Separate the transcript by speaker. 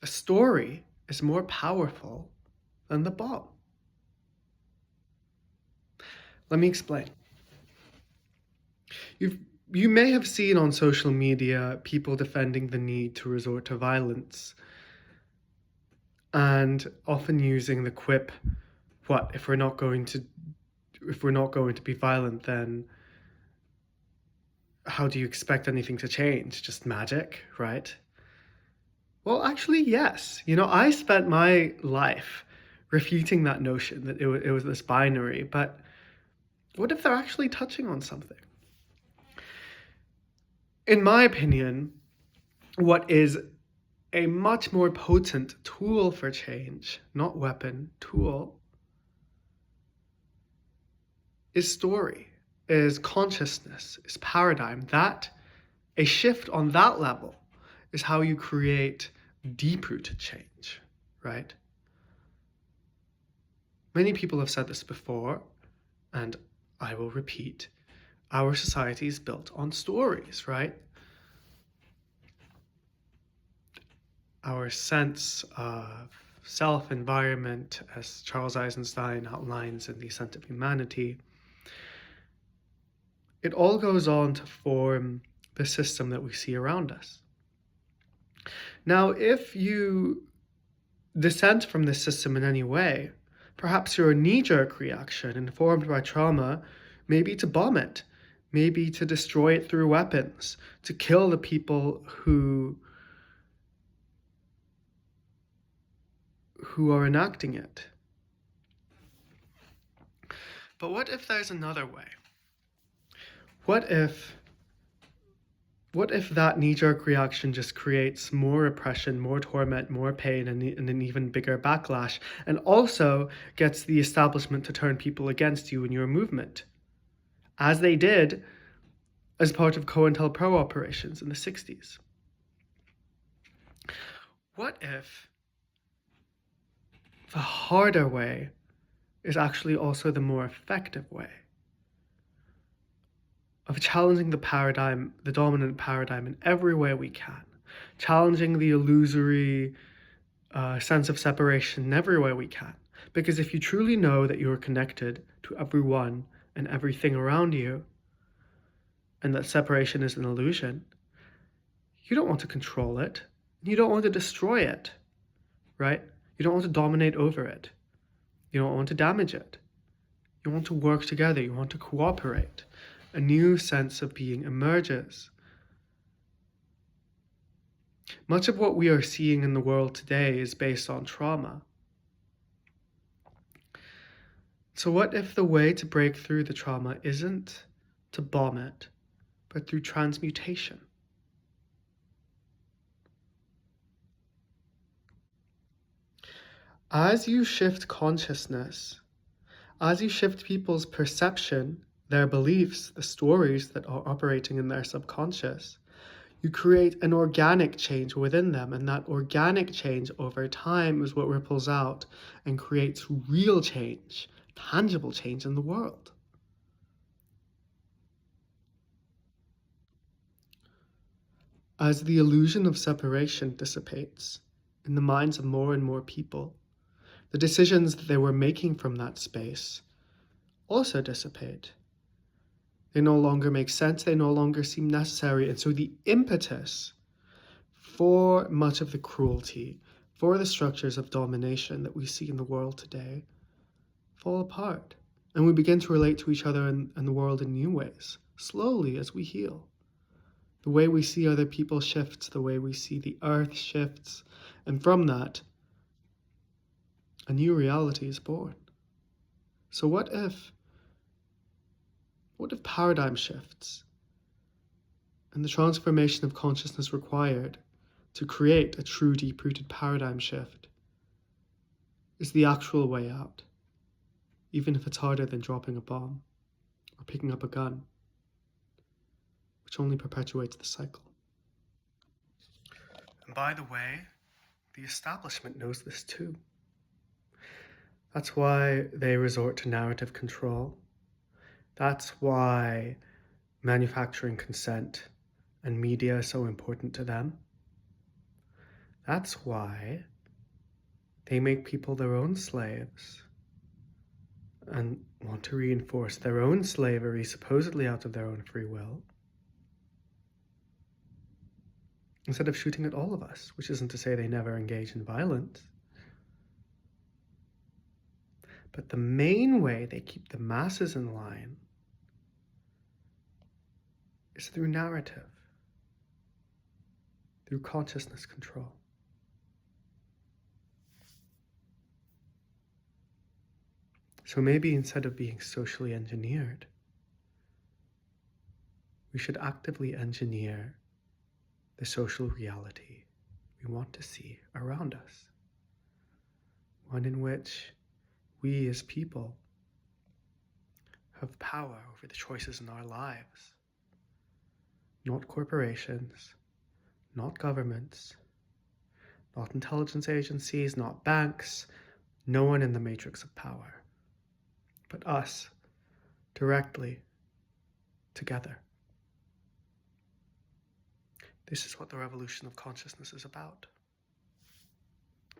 Speaker 1: A story is more powerful than the bomb. Let me explain. You've, you may have seen on social media people defending the need to resort to violence and often using the quip, what, if we're not going to be violent, then how do you expect anything to change? Just magic, right? Well, actually, yes. I spent my life refuting that notion that it was this binary, but what if they're actually touching on something? In my opinion, what is a much more potent tool for change, not weapon, tool, is story, is consciousness, is paradigm. That, a shift on that level, is how you create deep-rooted change, right? Many people have said this before, and I will repeat. Our society is built on stories, right? Our sense of self, environment, as Charles Eisenstein outlines in The Ascent of Humanity, it all goes on to form the system that we see around us. Now, if you dissent from this system in any way, perhaps your knee-jerk reaction, informed by trauma, may be to bomb it, maybe to destroy it through weapons, to kill the people who are enacting it. But what if there's another way? What if that knee-jerk reaction just creates more oppression, more torment, more pain, and an even bigger backlash, and also gets the establishment to turn people against you and your movement, as they did as part of COINTELPRO operations in the 60s? What if the harder way is actually also the more effective way of challenging the paradigm, the dominant paradigm, in every way we can, challenging the illusory sense of separation in every way we can? Because if you truly know that you are connected to everyone and everything around you, and that separation is an illusion, you don't want to control it. You don't want to destroy it, right? You don't want to dominate over it. You don't want to damage it. You want to work together. You want to cooperate. A new sense of being emerges. Much of what we are seeing in the world today is based on trauma. So what if the way to break through the trauma isn't to bomb it, but through transmutation? As you shift consciousness, as you shift people's perception, their beliefs, the stories that are operating in their subconscious, you create an organic change within them, and that organic change over time is what ripples out and creates real change, tangible change in the world. As the illusion of separation dissipates in the minds of more and more people, the decisions that they were making from that space also dissipate. They no longer make sense, they no longer seem necessary, and so the impetus for much of the cruelty, for the structures of domination that we see in the world today, fall apart. And we begin to relate to each other and the world in new ways, slowly as we heal. The way we see other people shifts, the way we see the earth shifts, and from that, a new reality is born. So what if paradigm shifts and the transformation of consciousness required to create a true deep-rooted paradigm shift is the actual way out, even if it's harder than dropping a bomb or picking up a gun, which only perpetuates the cycle. And by the way, the establishment knows this too. That's why they resort to narrative control. That's why manufacturing consent and media is so important to them. That's why they make people their own slaves and want to reinforce their own slavery, supposedly out of their own free will, instead of shooting at all of us, which isn't to say they never engage in violence. But the main way they keep the masses in line is through narrative, through consciousness control. So maybe instead of being socially engineered, we should actively engineer the social reality we want to see around us. One in which we as people have power over the choices in our lives. Not corporations, not governments, not intelligence agencies, not banks, no one in the matrix of power, but us, directly, together. This is what the revolution of consciousness is about.